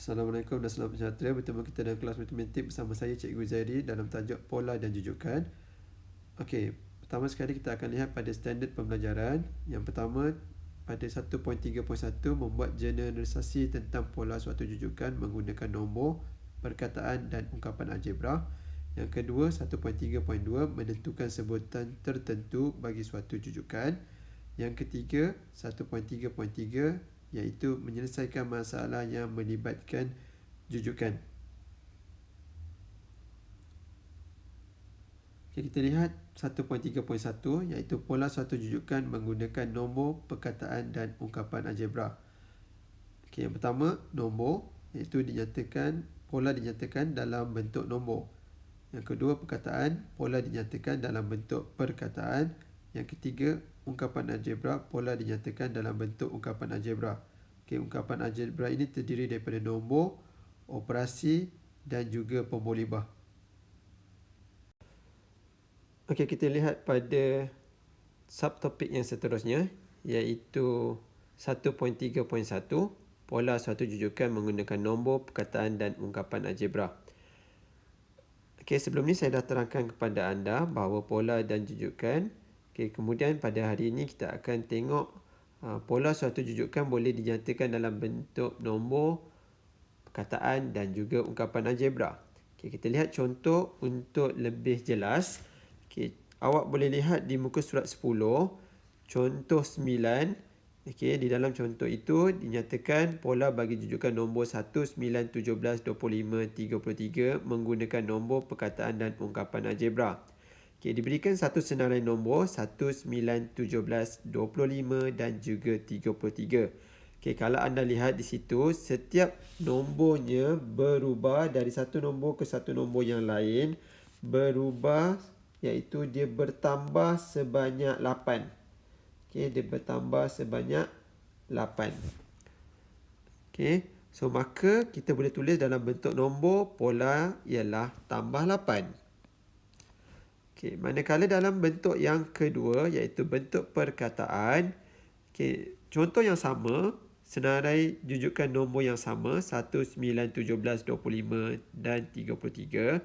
Assalamualaikum dan selamat sejahtera. Bertemu kita dalam kelas matematik bersama saya Cikgu Zairi dalam tajuk pola dan jujukan. Okey, pertama sekali kita akan lihat pada standard pembelajaran. Yang pertama, pada 1.3.1 membuat generalisasi tentang pola suatu jujukan menggunakan nombor, perkataan dan ungkapan algebra. Yang kedua, 1.3.2 menentukan sebutan tertentu bagi suatu jujukan. Yang ketiga, 1.3.3 iaitu menyelesaikan masalah yang melibatkan jujukan. Okay, kita lihat 1.3.1 iaitu pola suatu jujukan menggunakan nombor, perkataan dan ungkapan algebra. Okay, yang pertama, nombor, iaitu pola dinyatakan dalam bentuk nombor. Yang kedua, perkataan, pola dinyatakan dalam bentuk perkataan. Yang ketiga, ungkapan algebra, pola dinyatakan dalam bentuk ungkapan algebra. Okay, ungkapan algebra ini terdiri daripada nombor, operasi dan juga pemboleh-bah. Okey, kita lihat pada subtopik yang seterusnya, iaitu 1.3.1, pola suatu jujukan menggunakan nombor, perkataan dan ungkapan algebra. Okey, sebelum ni saya dah terangkan kepada anda bahawa pola dan jujukan. Okey, kemudian pada hari ini kita akan tengok pola suatu jujukan boleh dinyatakan dalam bentuk nombor, perkataan dan juga ungkapan algebra. Okey, kita lihat contoh untuk lebih jelas. Okey, awak boleh lihat di muka surat 10, contoh 9. Okey, di dalam contoh itu dinyatakan pola bagi jujukan nombor 1, 9, 17, 25, 33 menggunakan nombor, perkataan dan ungkapan algebra. Okey, diberikan satu senarai nombor 1, 9, 17, 25 dan juga 33. Okey, kalau anda lihat di situ, setiap nombornya berubah dari satu nombor ke satu nombor yang lain. Berubah iaitu dia bertambah sebanyak 8. Okey, dia bertambah sebanyak 8. Okey, so maka kita boleh tulis dalam bentuk nombor, pola ialah tambah 8. Okey, manakala dalam bentuk yang kedua iaitu bentuk perkataan. Okey, contoh yang sama, senarai jujukan nombor yang sama 1, 9, 17, 25 dan 33.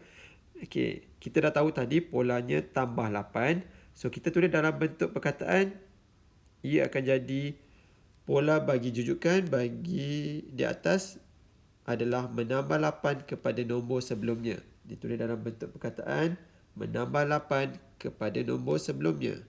Okey, kita dah tahu tadi polanya tambah 8. So kita tulis dalam bentuk perkataan, ia akan jadi pola bagi jujukan bagi di atas adalah menambah 8 kepada nombor sebelumnya. Ditulis dalam bentuk perkataan, menambah 8 kepada nombor sebelumnya.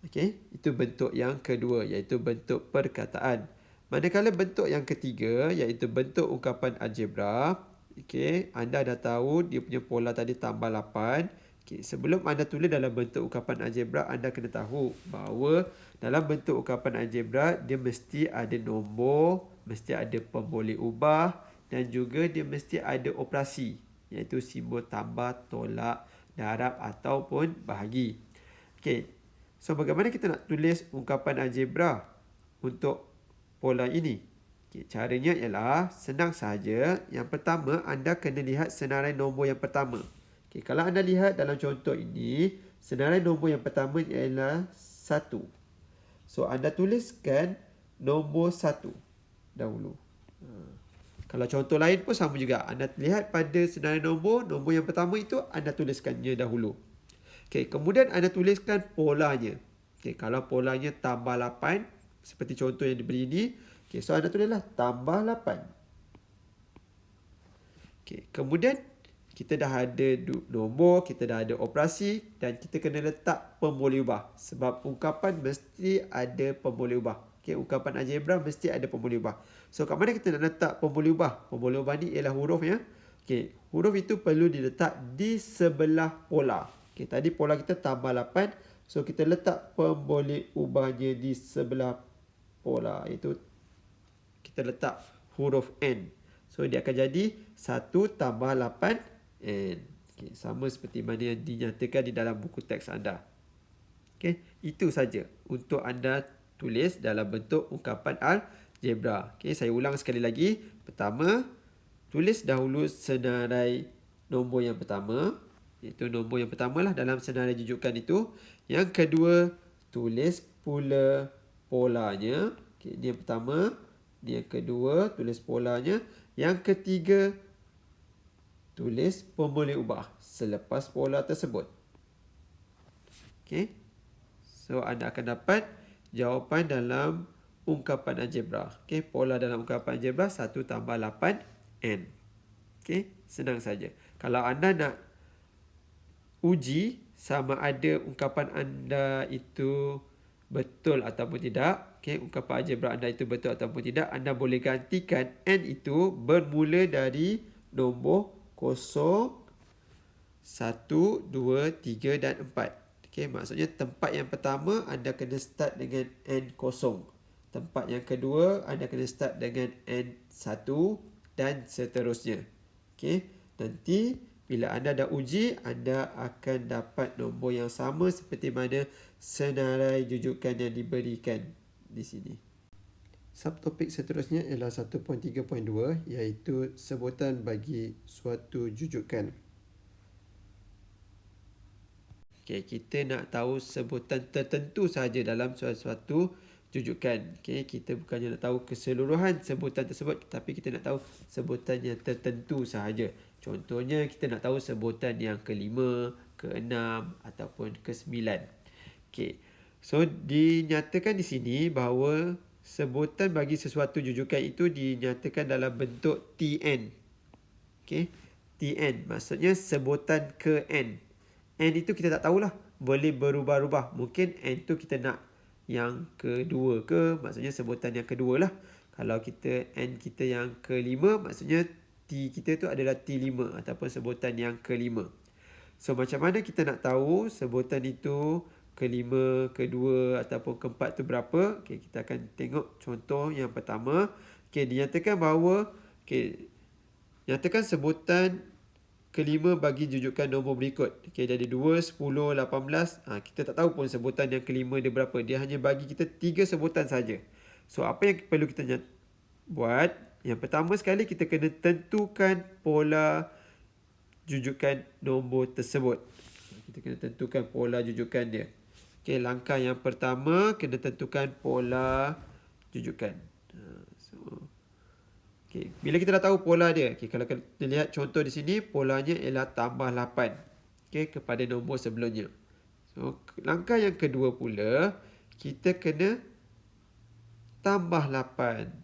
Okey, itu bentuk yang kedua iaitu bentuk perkataan. Manakala bentuk yang ketiga iaitu bentuk ungkapan algebra. Okey, anda dah tahu dia punya pola tadi tambah 8. Okey, sebelum anda tulis dalam bentuk ungkapan algebra, anda kena tahu bahawa dalam bentuk ungkapan algebra dia mesti ada nombor, mesti ada pemboleh ubah dan juga dia mesti ada operasi iaitu simbol tambah, tolak, darab ataupun bahagi. Okey, so bagaimana kita nak tulis ungkapan algebra untuk pola ini? Okay, caranya ialah senang sahaja. Yang pertama, anda kena lihat senarai nombor yang pertama. Okay, kalau anda lihat dalam contoh ini, senarai nombor yang pertama ialah 1. So, anda tuliskan nombor 1 dahulu. Kalau contoh lain pun sama juga. Anda lihat pada senarai nombor yang pertama itu anda tuliskannya dahulu. Okay, kemudian anda tuliskan polanya. Okay, kalau polanya tambah 8, seperti contoh yang diberi ini. Okay, so anda tulislah tambah 8. Okay, kemudian kita dah ada nombor, kita dah ada operasi dan kita kena letak pemboleh ubah. Sebab ungkapan mesti ada pemboleh ubah. Okay, ungkapan algebra mesti ada pemboleh ubah. So, kat mana kita nak letak pemboleh ubah? Pemboleh ubah ni ialah huruf ya. Okay, huruf itu perlu diletak di sebelah pola. Okay, tadi pola kita tambah 8. So, kita letak pemboleh ubahnya di sebelah pola. Iaitu kita letak huruf N. So, dia akan jadi 1 tambah 8 N. Okay, sama seperti mana yang dinyatakan di dalam buku teks anda. Okay, itu saja untuk anda tulis dalam bentuk ungkapan algebra. Okay, saya ulang sekali lagi. Pertama, tulis dahulu senarai nombor yang pertama. Iaitu nombor yang pertama lah dalam senarai jujukan itu. Yang kedua, tulis pula polanya. Okay, ini yang pertama. Yang kedua, tulis polanya. Yang ketiga, tulis pemboleh ubah selepas pola tersebut. Okey. So, anda akan dapat jawapan dalam ungkapan algebra. Okey, pola dalam ungkapan algebra 1 tambah 8n. Okey, senang saja. Kalau anda nak uji sama ada ungkapan anda itu betul ataupun tidak, okey, ungkapan algebra anda itu betul ataupun tidak, anda boleh gantikan n itu bermula dari nombor 0, 1, 2, 3 dan 4. Okey, maksudnya tempat yang pertama anda kena start dengan n kosong. Tempat yang kedua anda kena start dengan n1 dan seterusnya. Okey, nanti bila anda dah uji, anda akan dapat nombor yang sama seperti mana senarai jujukan yang diberikan di sini. Subtopik seterusnya ialah 1.3.2 iaitu sebutan bagi suatu jujukan. Okay, kita nak tahu sebutan tertentu sahaja dalam suatu jujukan. Okay, kita bukannya nak tahu keseluruhan sebutan tersebut, tapi kita nak tahu sebutan yang tertentu sahaja. Contohnya, kita nak tahu sebutan yang ke-5, ke-6 ataupun ke-9. Okay, so dinyatakan di sini bahawa sebutan bagi sesuatu jujukan itu dinyatakan dalam bentuk Tn. Okay, Tn maksudnya sebutan ke n. N itu kita tak tahulah, boleh berubah-ubah. Mungkin n tu kita nak yang kedua ke, maksudnya sebutan yang kedua lah. Kalau kita n kita yang ke-5, maksudnya T kita tu adalah T5 ataupun sebutan yang ke-5. So macam mana kita nak tahu sebutan itu ke-5, ke-2 ataupun ke-4 tu berapa? Okay, kita akan tengok contoh yang pertama. Okay, dinyatakan bahawa nyatakan sebutan ke-5 bagi jujukan nombor berikut. Okay, dari 2, 10, 18. Kita tak tahu pun sebutan yang ke-5 dia berapa. Dia hanya bagi kita 3 sebutan saja. So, apa yang perlu kita buat? Yang pertama sekali, kita kena tentukan pola jujukan nombor tersebut. Kita kena tentukan pola jujukan dia. Okay, langkah yang pertama, kena tentukan pola jujukan. Okay, bila kita dah tahu pola dia, okay, kalau kita lihat contoh di sini, polanya ialah tambah 8, okay, kepada nombor sebelumnya. So, langkah yang kedua pula, kita kena tambah 8.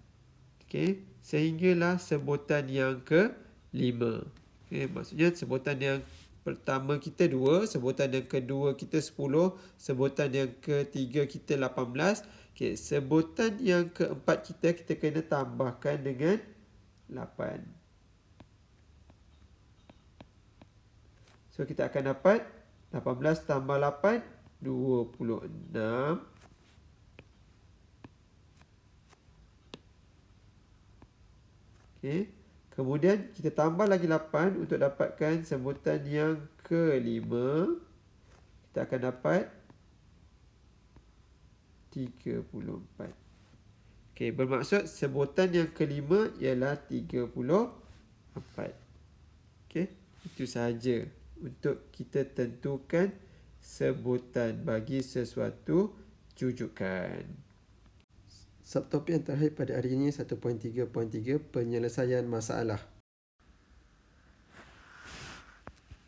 Okay, sehinggalah sebutan yang ke-5. Okay, maksudnya sebutan yang pertama kita 2, sebutan yang kedua kita 10, sebutan yang ketiga kita 18. Okay, sebutan yang keempat kita kena tambahkan dengan 8. So, kita akan dapat 18 tambah 8, 26. Okay. Kemudian, kita tambah lagi 8 untuk dapatkan sebutan yang ke-5. Kita akan dapat 34. Okay, bermaksud sebutan yang ke-5 ialah 34. Okay, itu sahaja untuk kita tentukan sebutan bagi sesuatu jujukan. Subtopik yang terakhir pada hari ini 1.3.3 penyelesaian masalah.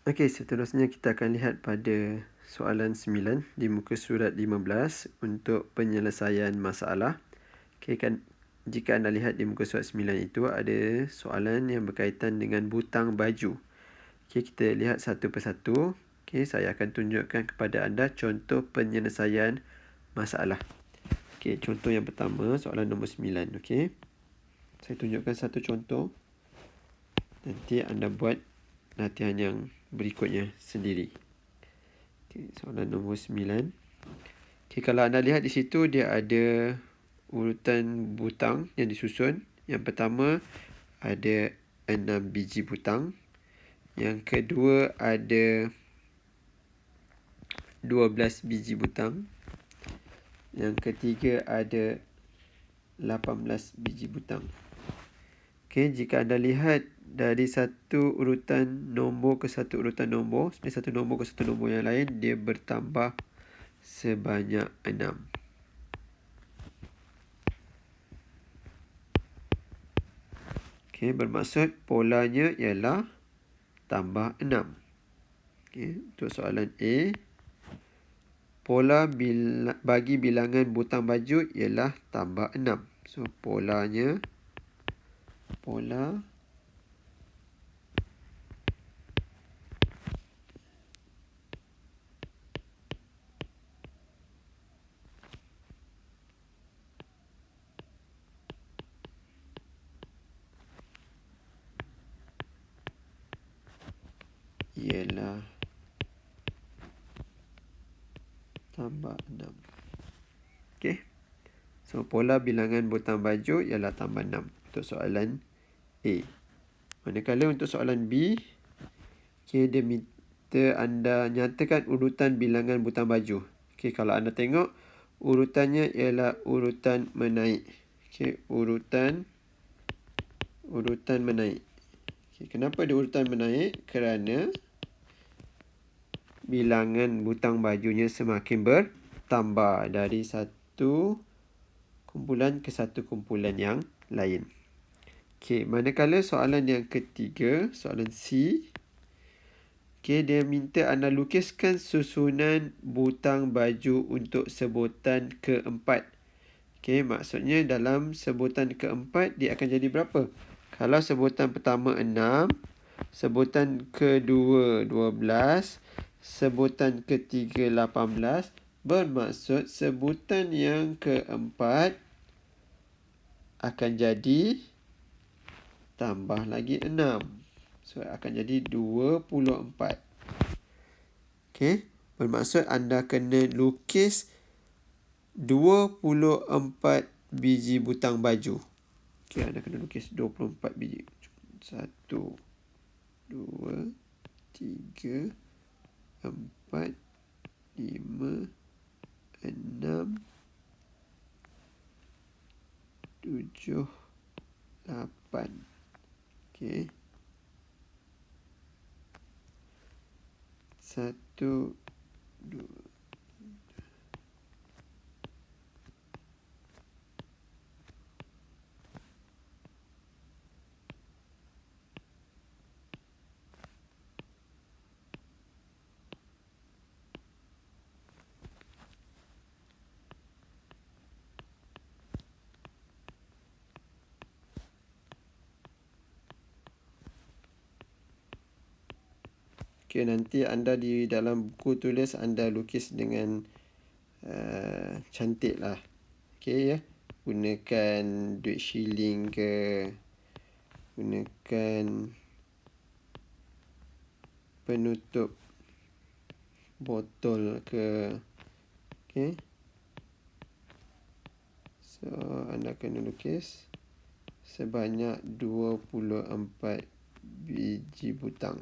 Okey, seterusnya kita akan lihat pada soalan 9 di muka surat 15 untuk penyelesaian masalah. Okay, kan, jika anda lihat di muka surat 9 itu ada soalan yang berkaitan dengan butang baju. Okay, kita lihat satu persatu. Okay, saya akan tunjukkan kepada anda contoh penyelesaian masalah. Okay, contoh yang pertama, soalan nombor 9. Okay, saya tunjukkan satu contoh. Nanti anda buat latihan yang berikutnya sendiri. Okay, soalan nombor 9. Okay, kalau anda lihat di situ, dia ada urutan butang yang disusun. Yang pertama ada 6 biji butang. Yang kedua ada 12 biji butang. Yang ketiga ada 18 biji butang. Okey, jika anda lihat dari satu urutan nombor ke satu urutan nombor, sebenarnya satu nombor ke satu nombor yang lain, dia bertambah sebanyak 6. Okey, bermaksud polanya ialah tambah 6. Okey, untuk soalan A, pola bagi bilangan butang baju ialah tambah 6. So, pola ialah tambah 6. Okey. So, pola bilangan butang baju ialah tambah 6 untuk soalan A. Manakala untuk soalan B, okay, dia minta anda nyatakan urutan bilangan butang baju. Okay, kalau anda tengok, urutannya ialah urutan menaik. Okay, urutan menaik. Okay, kenapa dia urutan menaik? Kerana bilangan butang bajunya semakin bertambah dari satu kumpulan ke satu kumpulan yang lain. Okey, manakala soalan yang ketiga, soalan C. Okey, dia minta anda lukiskan susunan butang baju untuk sebutan keempat. Okey, maksudnya dalam sebutan keempat, dia akan jadi berapa? Kalau sebutan pertama 6, sebutan kedua 12, sebutan ketiga 18, bermaksud sebutan yang keempat akan jadi tambah lagi 6. So, akan jadi 24. Okey, bermaksud anda kena lukis 24 biji butang baju. Okey, anda kena lukis 24 biji. 1, 2, 3, 4, 5, 6, 7, 8. Okey. 1, 2. Okay, nanti anda di dalam buku tulis anda lukis dengan cantik lah. Okay, ya. Gunakan duit shilling ke, gunakan penutup botol ke. Okay. So, anda kena lukis sebanyak 24 biji butang.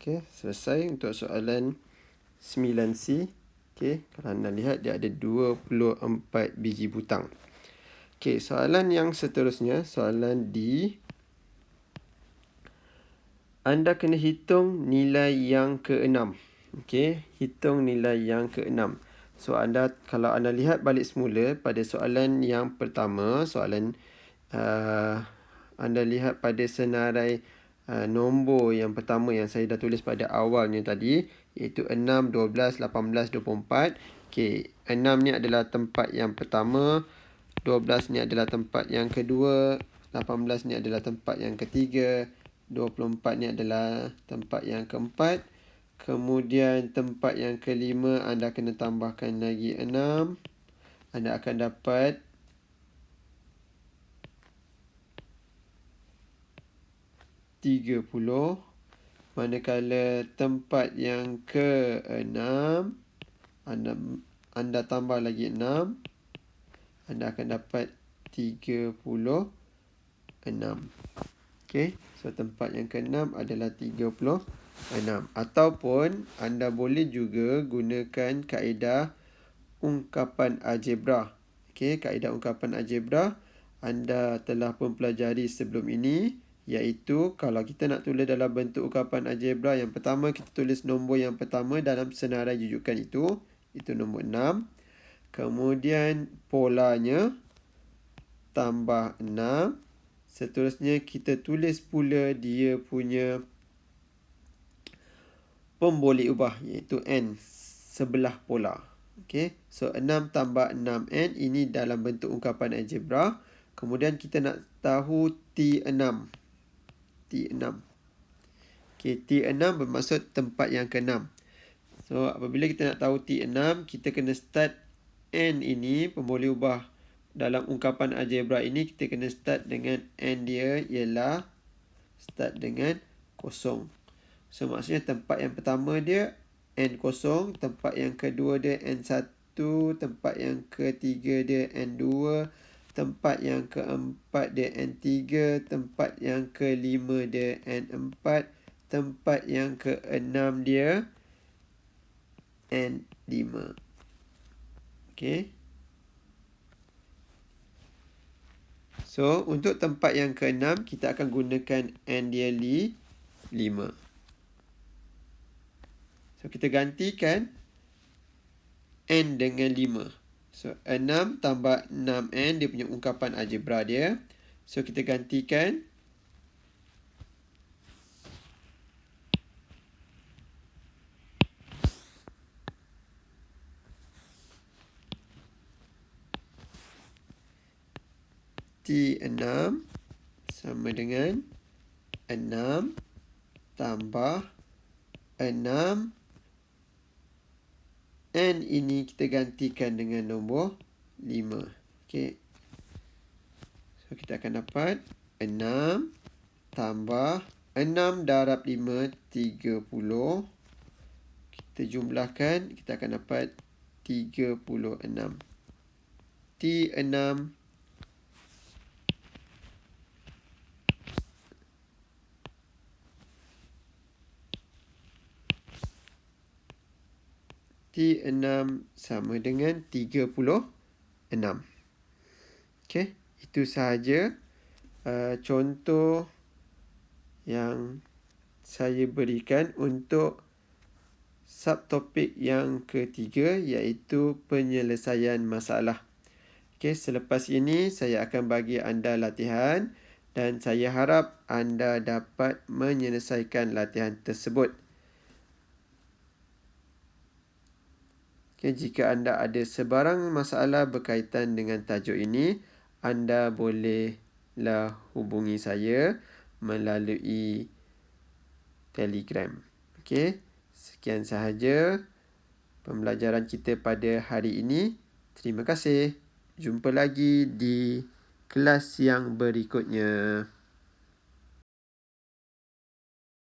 Okey, selesai untuk soalan 9C. Okey, kalau anda lihat dia ada 24 biji butang. Okey, soalan yang seterusnya, soalan D. Anda kena hitung nilai yang ke-6. Okey, hitung nilai yang ke-6. So, kalau anda lihat balik semula pada soalan yang pertama, soalan anda lihat pada senarai nombor yang pertama yang saya dah tulis pada awalnya tadi, iaitu 6, 12, 18, 24. Okey, 6 ni adalah tempat yang pertama, 12 ni adalah tempat yang kedua, 18 ni adalah tempat yang ketiga, 24 ni adalah tempat yang keempat. Kemudian tempat yang kelima anda kena tambahkan lagi 6. Anda akan dapat 30. Manakala tempat yang ke-6 anda tambah lagi 6. Anda akan dapat 36. Okey, so tempat yang ke-6 adalah 36. Ataupun anda boleh juga gunakan kaedah ungkapan algebra. Okey, kaedah ungkapan algebra anda telah pun pelajari sebelum ini, iaitu kalau kita nak tulis dalam bentuk ungkapan algebra, yang pertama kita tulis nombor yang pertama dalam senarai jujukan itu nombor 6. Kemudian polanya tambah 6. Seterusnya kita tulis pula dia punya pemboleh ubah, iaitu n sebelah pola. Okey, so 6 tambah 6n ini dalam bentuk ungkapan algebra. Kemudian kita nak tahu T6. Okey, T6 bermaksud tempat yang ke-6. So apabila kita nak tahu T6, kita kena start n ini, pemboleh ubah dalam ungkapan algebra ini, kita kena start dengan n dia ialah start dengan kosong. So maksudnya tempat yang pertama dia N0, tempat yang kedua dia N1, tempat yang ketiga dia N2, tempat yang keempat dia N3, tempat yang kelima dia N4, tempat yang keenam dia N5. Okey. So, untuk tempat yang ke-6, kita akan gunakan N dia 5. So, kita gantikan N dengan 5. So, 6 tambah 6N, dia punya ungkapan algebra dia. So, kita gantikan T6 sama dengan 6 tambah 6. N ini kita gantikan dengan nombor 5. Okey. So, kita akan dapat 6 tambah 6 darab 5, 30. Kita jumlahkan, kita akan dapat 36. T6 sama dengan 36. Okey, itu sahaja contoh yang saya berikan untuk subtopik yang ketiga, iaitu penyelesaian masalah. Okey, selepas ini saya akan bagi anda latihan dan saya harap anda dapat menyelesaikan latihan tersebut. Jika anda ada sebarang masalah berkaitan dengan tajuk ini, anda bolehlah hubungi saya melalui Telegram. Okey, sekian sahaja pembelajaran kita pada hari ini. Terima kasih. Jumpa lagi di kelas yang berikutnya.